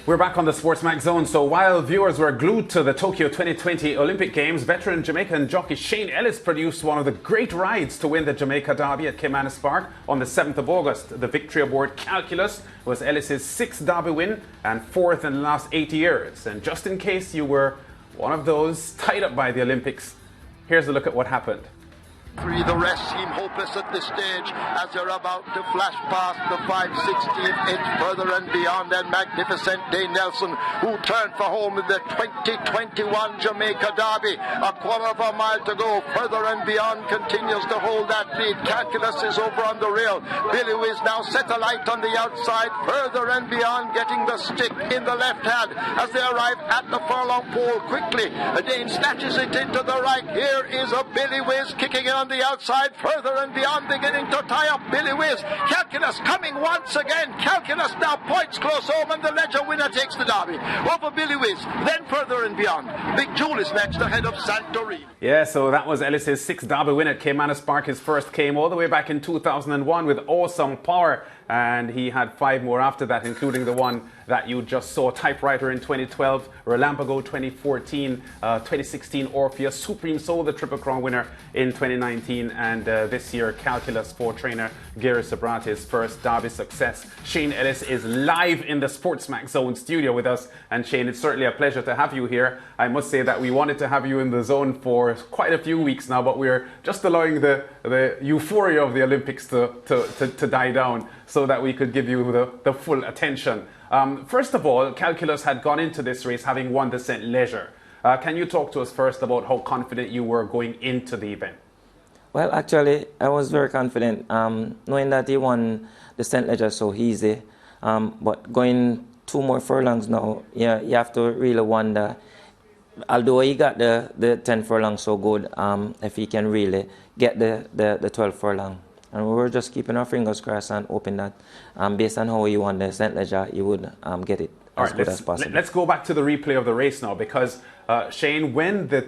We're back on the SportsMax Zone. So while viewers were glued to the Tokyo 2020 Olympic Games, veteran Jamaican jockey Shane Ellis produced one of the great rides to win the Jamaica Derby at Caymanas Park on the 7th of August. The victory aboard Calculus was Ellis's 6th Derby win and 4th in the last 8 years. And just in case you were one of those tied up by the Olympics, here's a look at what happened. The rest seem hopeless at this stage as they're about to flash past the 5/16th inch further and beyond, and magnificent Dane Nelson, who turned for home in the 2021 Jamaica Derby. A quarter of a mile to go. Further and beyond continues to hold that lead. Calculus is over on the rail. Billy Wiz now set a light on the outside. Further and beyond, getting the stick in the left hand as they arrive at the furlong pole quickly. Dane snatches it into the right. Here is a Billy Wiz kicking it on the outside, further and beyond, beginning to tie up Billy Wiz. Calculus coming once again. Calculus now points close home, and the Ledger winner takes the Derby over Billy Wiz. Then further and beyond, Big Jewel is next ahead of Santorini. Yeah, so that was Ellis's 6th Derby win at Caymanas Park. His first came all the way back in 2001 with awesome power, and he had 5 more after that, including the one that you just saw, Typewriter in 2012, Relampago 2014, 2016 Orpheus, Supreme Soul, the Triple Crown winner in 2019, and this year Calculus for trainer Gary Sabrati's first Derby success. Shane Ellis is live in the SportsMax Zone studio with us, and Shane, it's certainly a pleasure to have you here. I must say that we wanted to have you in the zone for quite a few weeks now, but we're just allowing the euphoria of the Olympics to die down so that we could give you the full attention. First of all, Calculus had gone into this race having won the St. Leger. Can you talk to us first about how confident you were going into the event? Well, actually, I was very confident, knowing that he won the St. Leger so easy. But going 2 more furlongs now, yeah, you have to really wonder, although he got the 10 furlongs so good, if he can really get the 12 furlong. And we were just keeping our fingers crossed and hoping that based on how he won the St. Leger, he would get it as good as possible. Let's go back to the replay of the race now, because Shane, when the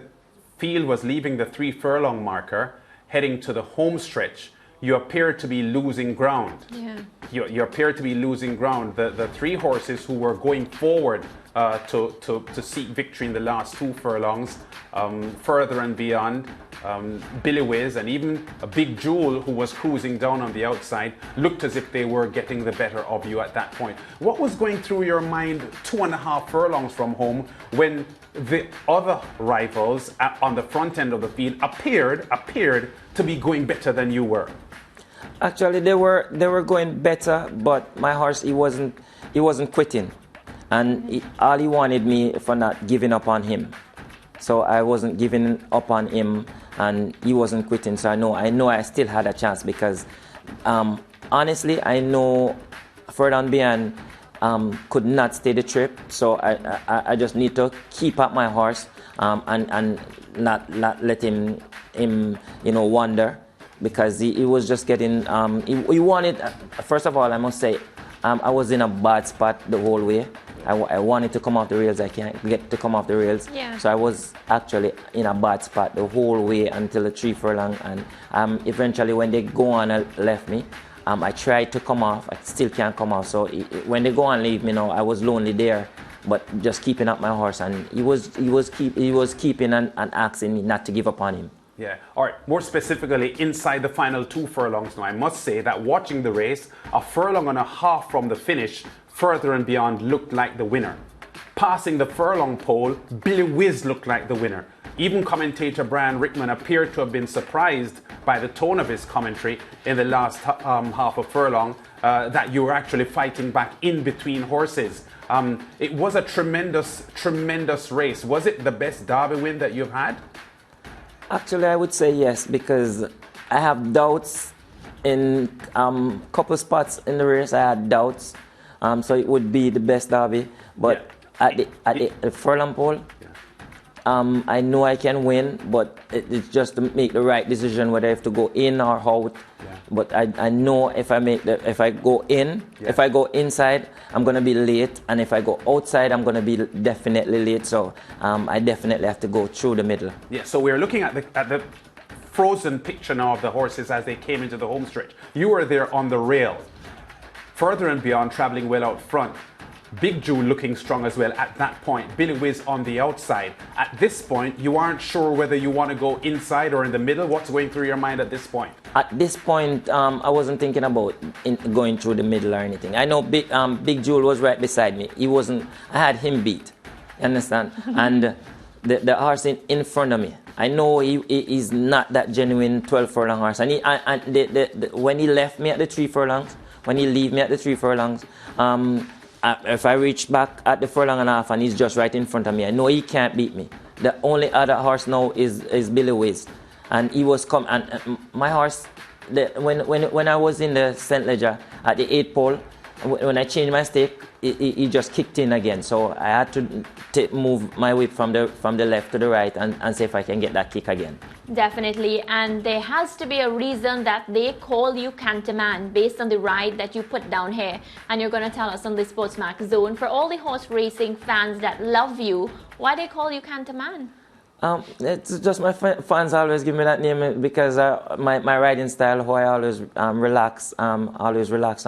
field was leaving the 3 furlong marker, heading to the home stretch, you appeared to be losing ground. Yeah. You appeared to be losing ground. The 3 horses who were going forward to seek victory in the last 2 furlongs, further and beyond, Billy Wiz and even a Big Jewel, who was cruising down on the outside, looked as if they were getting the better of you at that point. What was going through your mind 2.5 furlongs from home when the other rivals on the front end of the field appeared to be going better than you were? Actually, they were going better, but my horse, he wasn't quitting, and all he wanted me for not giving up on him. So I wasn't giving up on him, and he wasn't quitting. So I know I still had a chance, because honestly, I know Ferdinand Bian could not stay the trip. So I just need to keep up my horse and not let him wander, because he was just getting he wanted. First of all, I must say I was in a bad spot the whole way. I wanted to come off the rails. I can't get to come off the rails. Yeah. So I was actually in a bad spot the whole way until the 3 furlong. And eventually, when they go on and left me, I tried to come off. I still can't come off. So when they go and leave me now, I was lonely there, but just keeping up my horse. And he was keeping and asking me not to give up on him. Yeah. All right. More specifically, inside the final 2 furlongs now, I must say that watching the race, a furlong and a half from the finish, Further and Beyond looked like the winner. Passing the furlong pole, Billy Wiz looked like the winner. Even commentator Brian Rickman appeared to have been surprised by the tone of his commentary in the last half of furlong, that you were actually fighting back in between horses. It was a tremendous race. Was it the best Derby win that you've had? Actually, I would say yes, because I have doubts in couple spots in the race. I had doubts. So it would be the best Derby, but at the furlong pole, I know I can win, but it's just to make the right decision whether I have to go in or out. Yeah. But I know if I go in, if I go inside, I'm gonna be late, and if I go outside, I'm gonna be definitely late. So I definitely have to go through the middle. Yeah. So we're looking at the frozen picture now of the horses as they came into the home stretch. You were there on the rail. Further and Beyond traveling well out front. Big Jewel looking strong as well at that point. Billy Wiz on the outside. At this point, you aren't sure whether you want to go inside or in the middle. What's going through your mind at this point? At this point, I wasn't thinking about going through the middle or anything. I know Big Jewel was right beside me. I had him beat. You understand? And the horse in front of me, I know he's not that genuine 12 furlong horse. And when he left me at the 3 furlongs, when he leave me at the 3 furlongs, if I reach back at the furlong and a half and he's just right in front of me, I know he can't beat me. The only other horse now is Billy Wiz. And he was and my horse, when I was in the St. Leger at the 8th pole, when I changed my stake, he just kicked in again. So I had to move my whip from the left to the right and see if I can get that kick again. Definitely, and there has to be a reason that they call you Canterman based on the ride that you put down here. And you're going to tell us on the SportsMax Zone, for all the horse racing fans that love you, why they call you Canterman? It's just my fans always give me that name because my riding style, how I always relax on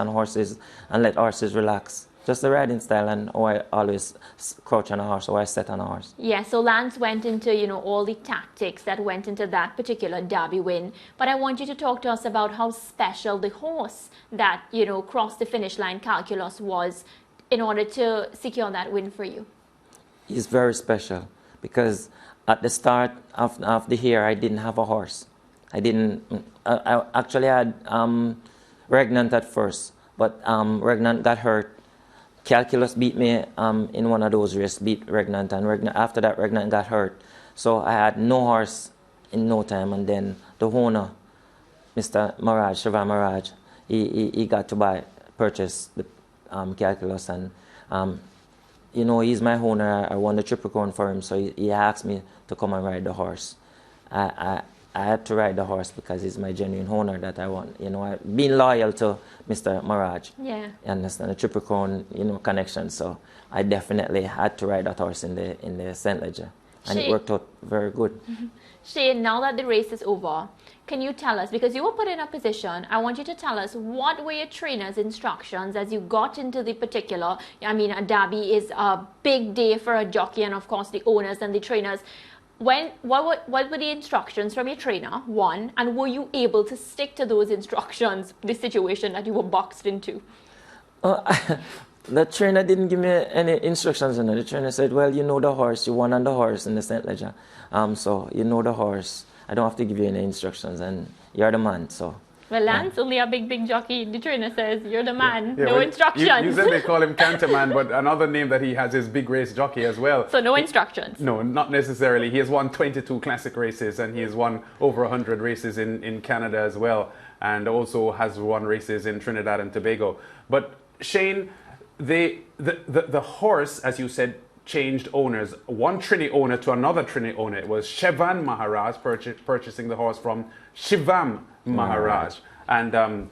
horses and let horses relax. Just the riding style and how I always crouch on a horse, how I sit on a horse. Yeah, so Lance went into, all the tactics that went into that particular Derby win. But I want you to talk to us about how special the horse that, crossed the finish line calculus was in order to secure that win for you. He's very special because at the start of the year, I didn't have a horse. I actually had Regnant at first, but Regnant got hurt. Calculus beat me in one of those races, beat Regnant, and after that, Regnant got hurt. So I had no horse in no time, and then the owner, Mr. Mirage, Shivan Mirage, he got to purchase the Calculus, and he's my owner. I won the Triple Crown for him, so he asked me to come and ride the horse. I had to ride the horse because he's my genuine owner that I want. I've been loyal to Mr. Mirage. Yeah. You understand? The Triple Crown, connection. So I definitely had to ride that horse in the St. Leger. And it worked out very good. Mm-hmm. Shane, now that the race is over, can you tell us, because you were put in a position, I want you to tell us what were your trainer's instructions as you got into the particular, a Derby is a big day for a jockey and of course the owners and the trainers. What were the instructions from your trainer, one, and were you able to stick to those instructions, the situation that you were boxed into? The trainer didn't give me any instructions. The trainer said, well, you know the horse, you won on the horse in the St. Leger. So you know the horse. I don't have to give you any instructions, and you're the man, so. Well, Lance, only a big jockey. The trainer says, you're the man, no instructions. You said they call him Canterman, but another name that he has is Big Race Jockey as well. So no instructions? No, not necessarily. He has won 22 classic races, and he has won over 100 races in Canada as well, and also has won races in Trinidad and Tobago. But Shane, the horse, as you said, changed owners. One Trini owner to another Trini owner. It was Shivan Maharaj purchasing the horse from Shivam Maharaj. And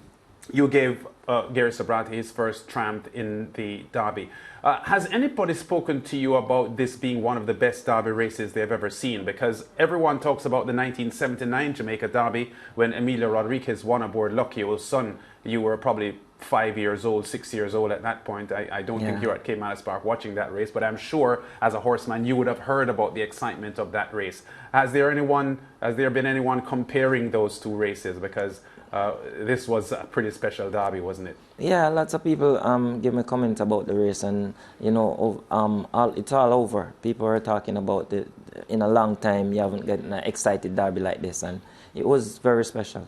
you gave Gary Sabrati his first triumph in the Derby. Has anybody spoken to you about this being one of the best Derby races they've ever seen? Because everyone talks about the 1979 Jamaica Derby when Emilio Rodriguez won aboard Lucky Old Son. You were probably 5 years old, 6 years old at that point. I don't think you were at Caymanas Park watching that race, but I'm sure as a horseman you would have heard about the excitement of that race. Has there been anyone comparing those two races? Because this was a pretty special Derby, wasn't it? Yeah, lots of people give me comments about the race, and it's all over. People are talking about it. In a long time you haven't gotten an excited Derby like this, and it was very special.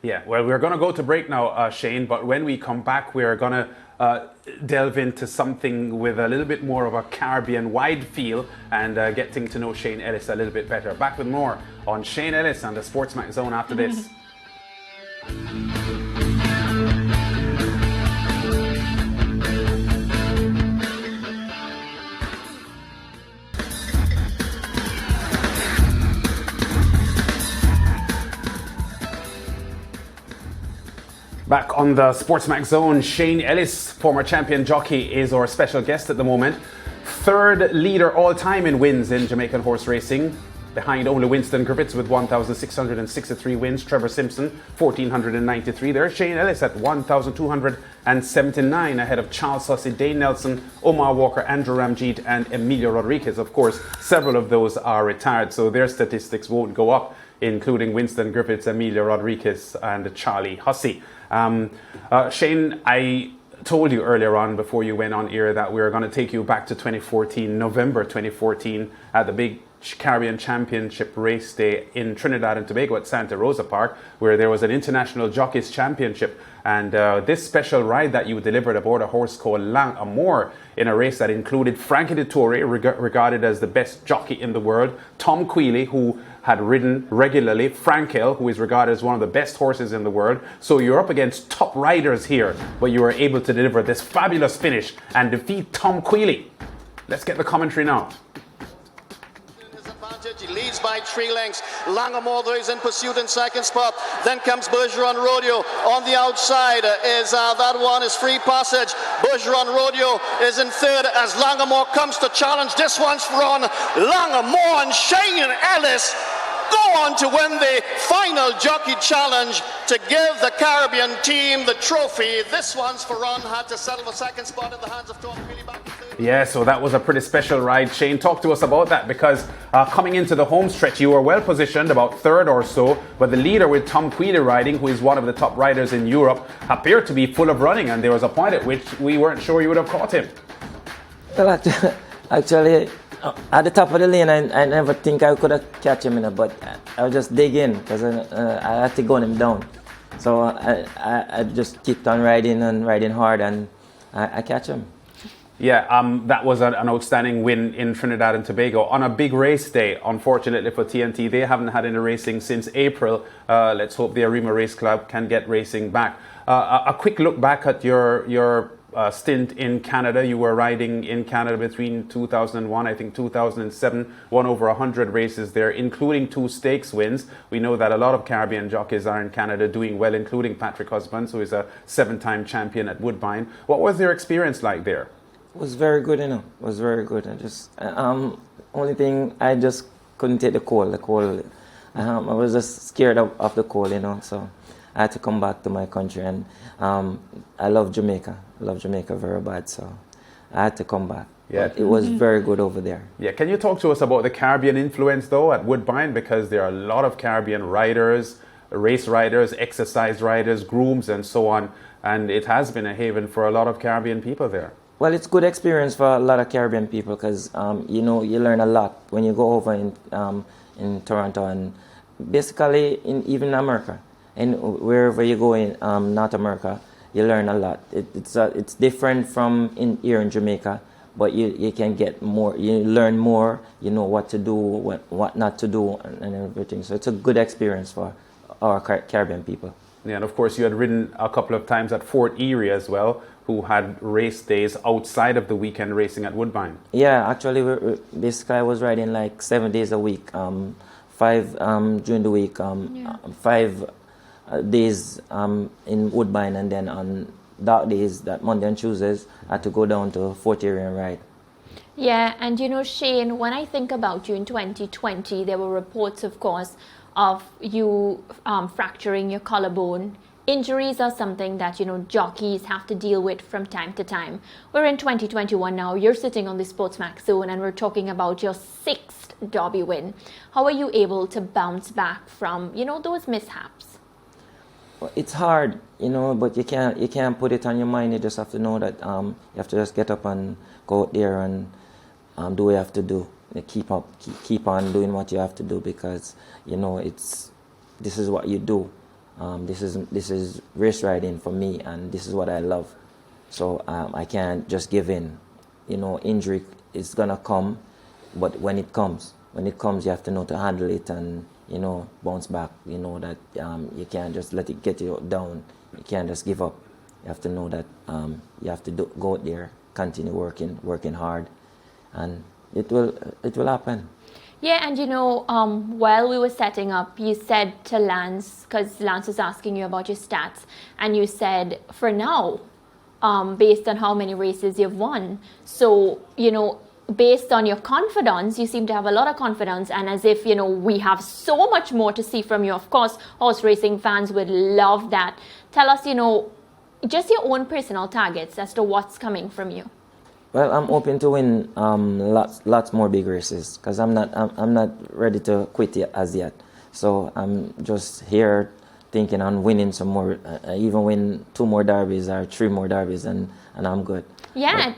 Yeah, well, we're going to go to break now, Shane, but when we come back, we're going to delve into something with a little bit more of a Caribbean-wide feel and getting to know Shane Ellis a little bit better. Back with more on Shane Ellis and the SportsMax Zone after this. Back on the SportsMax Zone, Shane Ellis, former champion jockey, is our special guest at the moment. Third leader all time in wins in Jamaican horse racing. behind only Winston Griffiths with 1,663 wins. Trevor Simpson, 1,493 there. Shane Ellis at 1,279 ahead of Charles Hussey, Dane Nelson, Omar Walker, Andrew Ramjeet, and Emilio Rodriguez. Of course, several of those are retired, so their statistics won't go up, including Winston Griffiths, Emilio Rodriguez, and Charlie Hussey. Shane, I told you earlier on before you went on air that we were going to take you back to 2014, November 2014, at the big Caribbean Championship race day in Trinidad and Tobago at Santa Rosa Park, where there was an International Jockeys Championship. And this special ride that you delivered aboard a horse called Lang Amour in a race that included Frankie Dettori, regarded as the best jockey in the world, Tom Queally, who had ridden regularly, Frankel, who is regarded as one of the best horses in the world. So you're up against top riders here, but you were able to deliver this fabulous finish and defeat Tom Queally. Let's get the commentary now. He leads by 3 lengths. Langamore though is in pursuit in second spot. Then comes Bergeron Rodeo. On the outside that one is Free Passage. Bergeron Rodeo is in third as Langamore comes to challenge. This one's on Langamore, and Shane Ellis go on to win the final jockey challenge to give the Caribbean team the trophy. This one's for Ron, had to settle for second spot in the hands of Tom Queally back in third. Yeah, so that was a pretty special ride. Shane, talk to us about that, because coming into the home stretch, you were well positioned, about third or so, but the leader with Tom Queally riding, who is one of the top riders in Europe, appeared to be full of running, and there was a point at which we weren't sure you would have caught him. Well, actually, at the top of the lane, I never think I could have catch him, but I would just dig in because I had to gun him down. So I just kept on riding and riding hard, and I catch him. Yeah, that was an outstanding win in Trinidad and Tobago on a big race day. Unfortunately for TNT, they haven't had any racing since April. Let's hope the Arima Race Club can get racing back. A quick look back at your stint in Canada. You were riding in Canada between 2001, I think 2007, won over 100 races there, including 2 stakes wins. We know that a lot of Caribbean jockeys are in Canada doing well, including Patrick Husbands, who is a 7-time champion at Woodbine. What was your experience like there? It was very good, It was very good. I just only thing, I just couldn't take the cold. I was just scared of the cold, So I had to come back to my country, and I love Jamaica. I love Jamaica very bad, so I had to come back. Yeah, but it was very good over there. Yeah, can you talk to us about the Caribbean influence though at Woodbine, because there are a lot of Caribbean riders, race riders, exercise riders, grooms, and so on, and it has been a haven for a lot of Caribbean people there. Well, it's good experience for a lot of Caribbean people because, you learn a lot when you go over in Toronto and basically in even America. And wherever you go in North America, you learn a lot. It's different from here in Jamaica, but you can get more, you learn more, you know what to do, what not to do, and everything. So it's a good experience for our Caribbean people. Yeah, and of course you had ridden a couple of times at Fort Erie as well, who had race days outside of the weekend racing at Woodbine. Yeah, actually, basically I was riding like 7 days a week, 5 during the week, 5 days in Woodbine, and then on dark days, that Monday and Tuesdays, I had to go down to Fort Erie and ride. Yeah, and Shane, when I think about you in 2020, there were reports, of course, of you fracturing your collarbone. Injuries are something that, jockeys have to deal with from time to time. We're in 2021 now. You're sitting on the SportsMax Zone, and we're talking about your 6th Derby win. How are you able to bounce back from, those mishaps? Well, it's hard, but you can't put it on your mind. You just have to know that you have to just get up and go out there and do what you have to do. Keep on doing what you have to do because, this is what you do. This is race riding for me, and this is what I love. So I can't just give in. Injury is gonna come, but when it comes, you have to know to handle it and bounce back. That you can't just let it get you down. You can't just give up. You have to know that you have to go out there, continue working hard, and it will happen. Yeah, and while we were setting up, you said to Lance, because Lance was asking you about your stats, and you said, for now, based on how many races you've won, so, based on your confidence, you seem to have a lot of confidence, and as if, you know, we have so much more to see from you. Of course, horse racing fans would love that. Tell us, you know, just your own personal targets as to what's coming from you. Well, I'm hoping to win lots more big races, because I'm not ready to quit yet, as yet. So I'm just here thinking on winning some more, even win 2 more derbies or 3 more derbies, and I'm good. Yeah.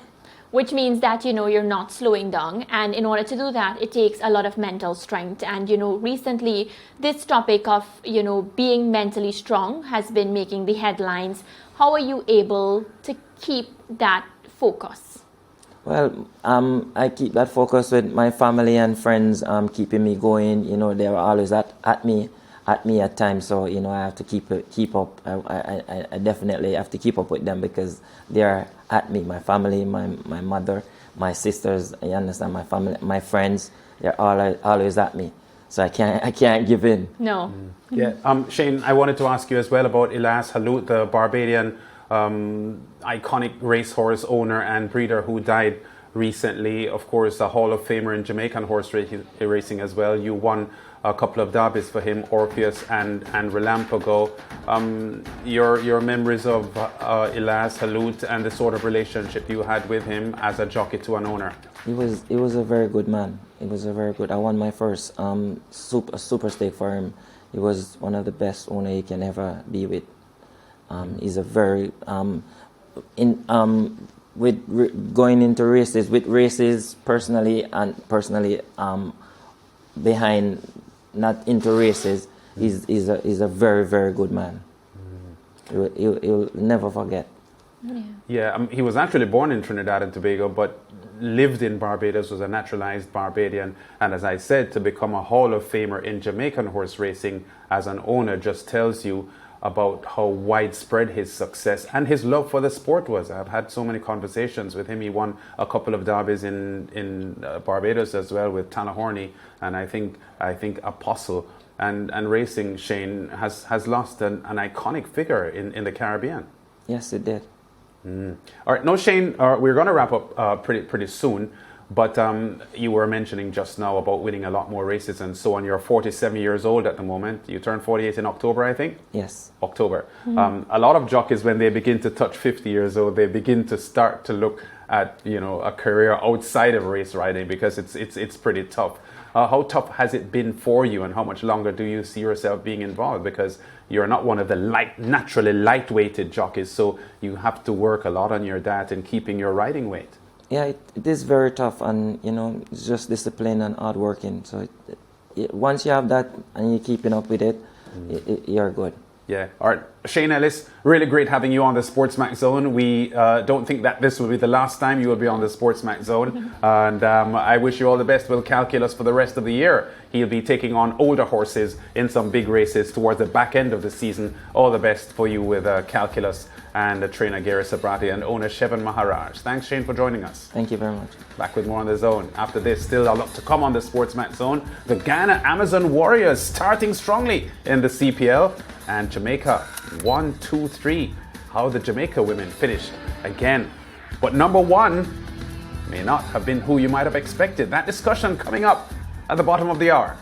Which means that, you know, you're not slowing down. And in order to do that, it takes a lot of mental strength. And, you know, recently, this topic of, you know, being mentally strong has been making the headlines. How are you able to keep that focus? Well, I keep that focus with my family and friends, keeping me going. You know, they were always at me at times. So, you know, I have to keep up. I definitely have to keep up with them, because they are at me. My family, my mother, my sisters, you understand, my family, my friends, they're all always at me. So I can't give in. No. Yeah. Shane, I wanted to ask you as well about Elias Halut, the Barbadian iconic racehorse owner and breeder who died recently. Of course, a Hall of Famer in Jamaican horse racing as well. You won a couple of derbies for him, Orpheus and Relampago. Your memories of Elias Halut and the sort of relationship you had with him as a jockey to an owner? He was a very good man. He was a very good. I won my first super stake for him. He was one of the best owner you can ever be with. He's a very going into races personally behind, not into races. He's a very, very good man. He'll never forget. Yeah, he was actually born in Trinidad and Tobago, but lived in Barbados, was a naturalized Barbadian, and as I said, to become a Hall of Famer in Jamaican horse racing as an owner just tells you about how widespread his success and his love for the sport was. I've had so many conversations with him. He won a couple of derbies in Barbados as well with Talahorny, and I think Apostle and racing, Shane, has lost an iconic figure in the Caribbean. Yes, it did. All right, no, Shane, we're going to wrap up pretty soon, but you were mentioning just now about winning a lot more races and so on. You're 47 years old at the moment. You turned 48 in October, I think? Yes. October. A lot of jockeys, when they begin to touch 50 years old, they begin to start to look at, you know, a career outside of race riding, because it's pretty tough. How tough has it been for you, and how much longer do you see yourself being involved? Because you're not one of the naturally light-weighted jockeys, so you have to work a lot on your diet and keeping your riding weight. Yeah, it is very tough, and you know, it's just discipline and hard working. So once you have that and you're keeping up with it, you're good. Yeah. All right. Shane Ellis, really great having you on the SportsMax Zone. We don't think that this will be the last time you will be on the SportsMax Zone. And I wish you all the best with Calculus for the rest of the year. He'll be taking on older horses in some big races towards the back end of the season. All the best for you with Calculus and the trainer Gary Sabrati and owner Shevan Maharaj. Thanks, Shane, for joining us. Thank you very much. Back with more on the Zone. After this, still a lot to come on the SportsMax Zone. The Ghana Amazon Warriors starting strongly in the CPL. And Jamaica, 1, 2, 3. How the Jamaica women finished again. But number one may not have been who you might have expected. That discussion coming up at the bottom of the hour.